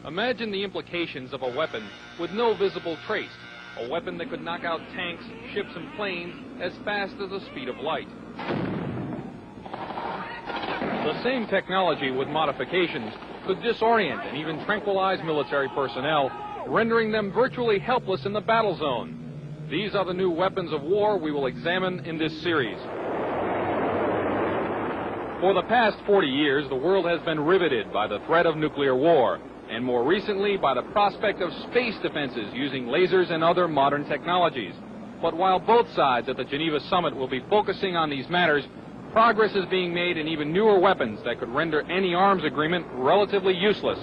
Imagine the implications of a weapon with no visible trace, a weapon that could knock out tanks, ships, and planes as fast as the speed of light. The same technology with modifications could disorient and even tranquilize military personnel, rendering them virtually helpless in the battle zone. These are the new weapons of war we will examine in this series. For the past 40 years, the world has been riveted by the threat of nuclear war, and more recently by the prospect of space defenses using lasers and other modern technologies. But while both sides at the Geneva summit will be focusing on these matters, progress is being made in even newer weapons that could render any arms agreement relatively useless.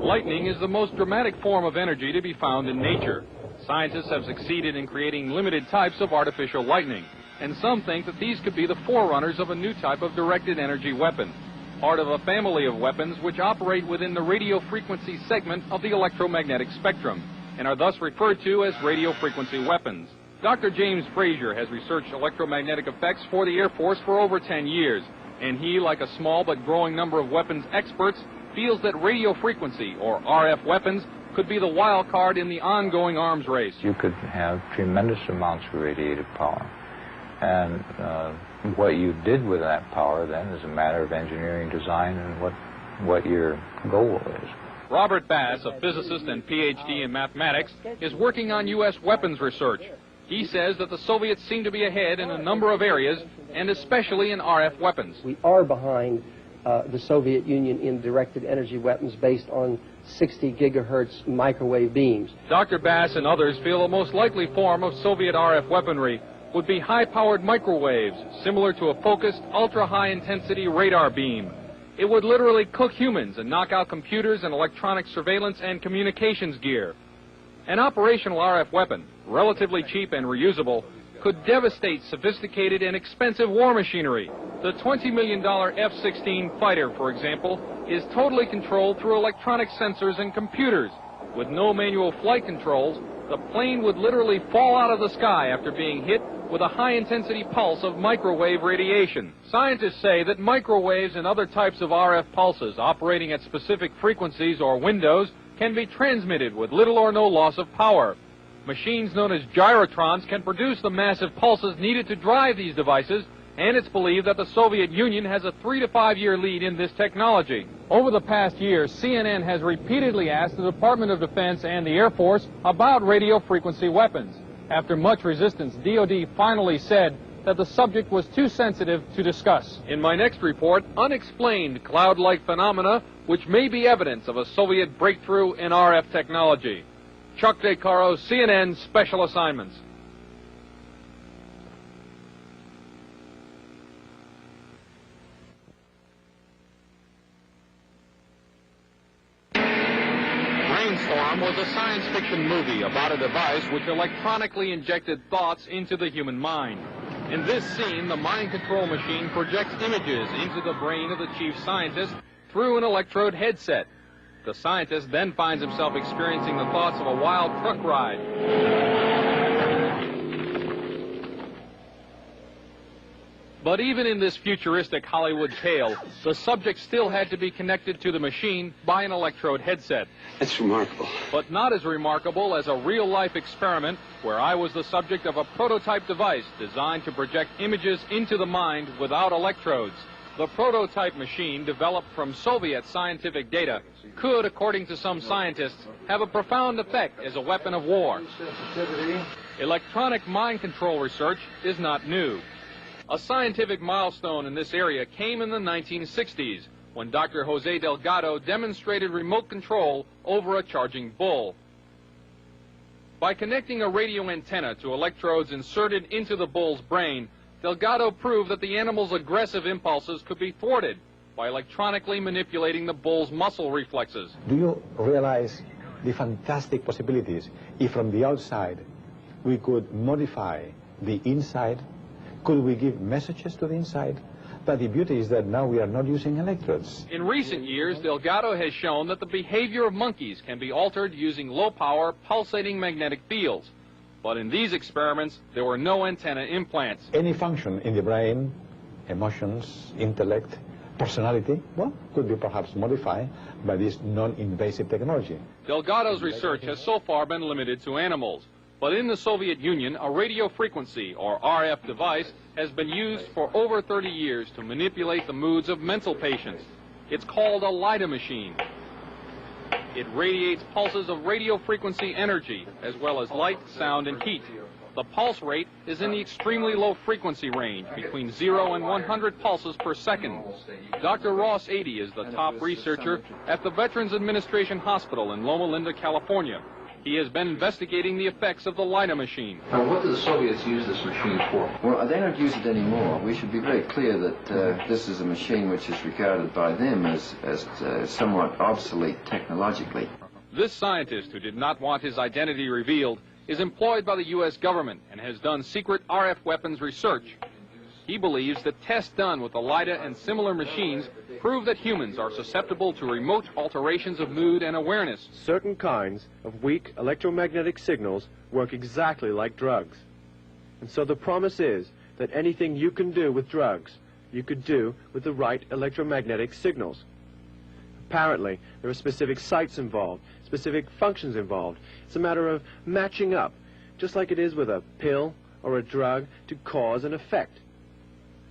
Lightning is the most dramatic form of energy to be found in nature. Scientists have succeeded in creating limited types of artificial lightning, and some think that these could be the forerunners of a new type of directed energy weapon, part of a family of weapons which operate within the radio frequency segment of the electromagnetic spectrum, and are thus referred to as radio frequency weapons. Dr. James Frazier has researched electromagnetic effects for the Air Force for over 10 years, and he, like a small but growing number of weapons experts, feels that radio frequency, or RF weapons, could be the wild card in the ongoing arms race. You could have tremendous amounts of radiative power. And what you did with that power then is a matter of engineering design and what your goal is. Robert Bass, a physicist and PhD in mathematics, is working on U.S. weapons research. He says that the Soviets seem to be ahead in a number of areas, and especially in RF weapons. We are behind the Soviet Union in directed energy weapons based on 60 gigahertz microwave beams. Dr. Bass and others feel the most likely form of Soviet RF weaponry would be high-powered microwaves, similar to a focused, ultra-high-intensity radar beam. It would literally cook humans and knock out computers and electronic surveillance and communications gear. An operational RF weapon, relatively cheap and reusable, could devastate sophisticated and expensive war machinery. The $20 million F-16 fighter, for example, is totally controlled through electronic sensors and computers. With no manual flight controls, the plane would literally fall out of the sky after being hit with a high-intensity pulse of microwave radiation. Scientists say that microwaves and other types of RF pulses operating at specific frequencies or windows can be transmitted with little or no loss of power. Machines known as gyrotrons can produce the massive pulses needed to drive these devices, and it's believed that the Soviet Union has a 3 to 5 year lead in this technology. Over the past year, CNN has repeatedly asked the Department of Defense and the Air Force about radio frequency weapons. After much resistance, DoD finally said that the subject was too sensitive to discuss. In my next report, unexplained cloud-like phenomena which may be evidence of a Soviet breakthrough in RF technology. Chuck DeCaro, CNN Special Assignments. Brainstorm was a science fiction movie about a device which electronically injected thoughts into the human mind. In this scene, the mind control machine projects images into the brain of the chief scientist through an electrode headset. The scientist then finds himself experiencing the thoughts of a wild truck ride. But even in this futuristic Hollywood tale, the subject still had to be connected to the machine by an electrode headset. That's remarkable. But not as remarkable as a real-life experiment where I was the subject of a prototype device designed to project images into the mind without electrodes. The prototype machine, developed from Soviet scientific data, could, according to some scientists, have a profound effect as a weapon of war. Electronic mind control research is not new. A scientific milestone in this area came in the 1960s, when Dr. Jose Delgado demonstrated remote control over a charging bull. By connecting a radio antenna to electrodes inserted into the bull's brain, Delgado proved that the animal's aggressive impulses could be thwarted by electronically manipulating the bull's muscle reflexes. Do you realize the fantastic possibilities if from the outside we could modify the inside? Could we give messages to the inside? But the beauty is that now we are not using electrodes. In recent years, Delgado has shown that the behavior of monkeys can be altered using low-power, pulsating magnetic fields. But in these experiments, there were no antenna implants. Any function in the brain, emotions, intellect, personality, well, could be perhaps modified by this non-invasive technology. Delgado's research has so far been limited to animals, but in the Soviet Union, a radio frequency, or RF device, has been used for over 30 years to manipulate the moods of mental patients. It's called a LIDA machine. It radiates pulses of radio frequency energy, as well as light, sound, and heat. The pulse rate is in the extremely low frequency range, between 0 and 100 pulses per second. Dr. Ross 80 is the top researcher at the Veterans Administration Hospital in Loma Linda, California. He has been investigating the effects of the LIDA machine. Now, what do the Soviets use this machine for? Well, they don't use it anymore. We should be very clear that this is a machine which is regarded by them as somewhat obsolete technologically. This scientist, who did not want his identity revealed, is employed by the U.S. government and has done secret RF weapons research. He believes that tests done with the LIDA and similar machines prove that humans are susceptible to remote alterations of mood and awareness. Certain kinds of weak electromagnetic signals work exactly like drugs. And so the promise is that anything you can do with drugs, you could do with the right electromagnetic signals. Apparently, there are specific sites involved, specific functions involved. It's a matter of matching up, just like it is with a pill or a drug, to cause and effect.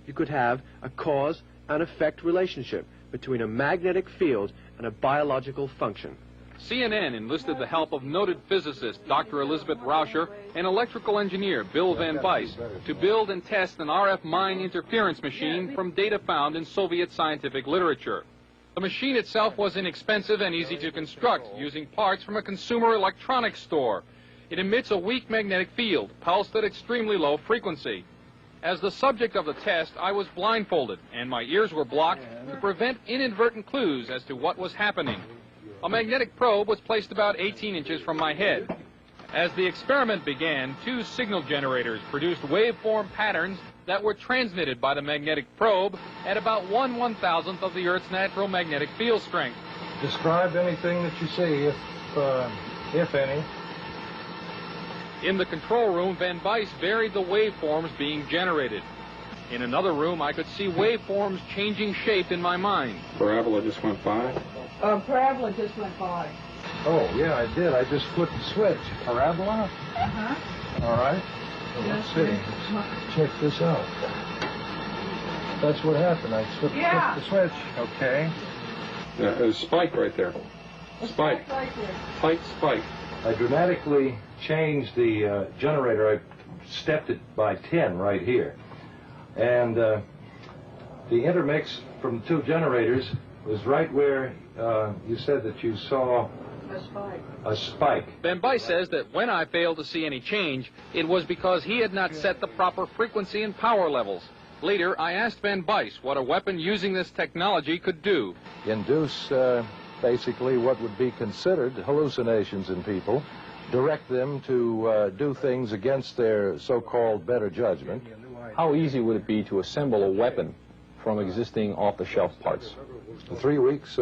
You could have a cause and effect relationship between a magnetic field and a biological function. CNN enlisted the help of noted physicist Dr. Elizabeth Rauscher and electrical engineer Bill Van Bice to build and test an RF mine interference machine from data found in Soviet scientific literature. The machine itself was inexpensive and easy to construct, using parts from a consumer electronics store. It emits a weak magnetic field, pulsed at extremely low frequency. As the subject of the test, I was blindfolded, and my ears were blocked to prevent inadvertent clues as to what was happening. A magnetic probe was placed about 18 inches from my head. As the experiment began, 2 signal generators produced waveform patterns that were transmitted by the magnetic probe at about 1/1000th of the Earth's natural magnetic field strength. Describe anything that you see, if any. In the control room, Van Bice varied the waveforms being generated. In another room, I could see waveforms changing shape in my mind. Parabola just went by? Parabola just went by. Oh, yeah, I did. I just flipped the switch. Parabola? Uh-huh. All right. Well, let's see. Let's check this out. That's what happened. I flipped the switch. Okay. There's a spike right there. Spike. Right there. Tight spike. I dramatically changed the generator. I stepped it by 10 right here. And the intermix from the 2 generators was right where you said that you saw a spike. Van Bice says that when I failed to see any change, it was because he had not set the proper frequency and power levels. Later, I asked Van Bice what a weapon using this technology could do. Induce basically what would be considered hallucinations in people, direct them to do things against their so-called better judgment. How easy would it be to assemble a weapon from existing off-the-shelf parts? In 3 weeks,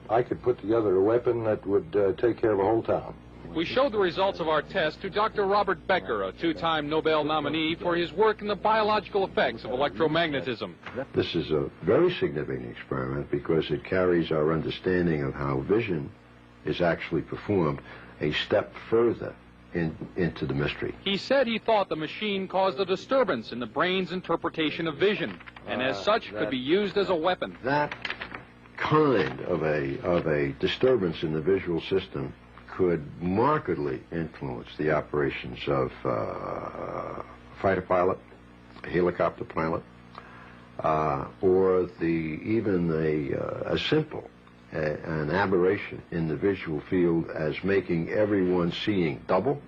I could put together a weapon that would take care of a whole town. We showed the results of our test to Dr. Robert Becker, a 2-time Nobel nominee for his work in the biological effects of electromagnetism. This is a very significant experiment because it carries our understanding of how vision is actually performed a step further into the mystery. He said he thought the machine caused a disturbance in the brain's interpretation of vision, and as such could be used as a weapon. That kind of a disturbance in the visual system could markedly influence the operations of a fighter pilot, a helicopter pilot, or even a simple an aberration in the visual field as making everyone seeing double,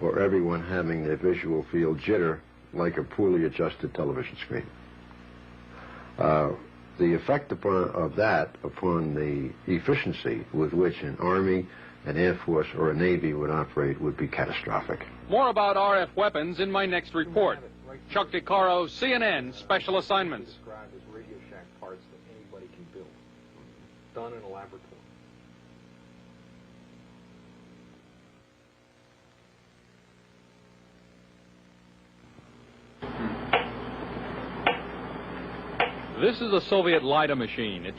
or everyone having their visual field jitter like a poorly adjusted television screen. The effect of that upon the efficiency with which an Army, an Air Force, or a Navy would operate would be catastrophic. More about RF weapons in my next report. Chuck DeCaro, CNN, Special Assignments. Described as Radio Shack parts that anybody can build, done in a laboratory. This is a Soviet LIDA machine. It